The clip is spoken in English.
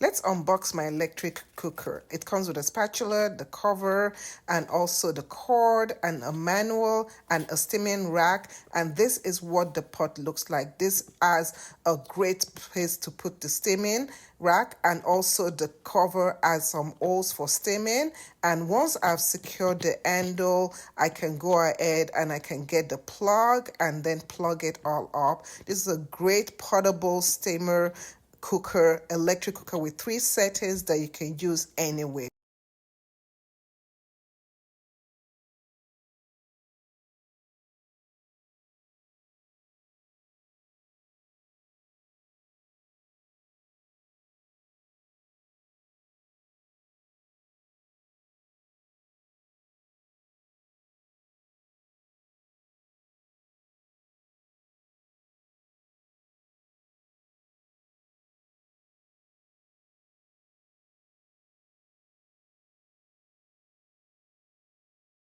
Let's unbox my electric cooker. It comes with a spatula, the cover, and also the cord and a manual and a steaming rack. And this is what the pot looks like. This has a great place to put the steaming rack, and also the cover has some holes for steaming. And once I've secured the handle, I can go ahead and I can get the plug and then plug it all up. This is a great portable steamer cooker, electric cooker with 3 settings that you can use anywhere.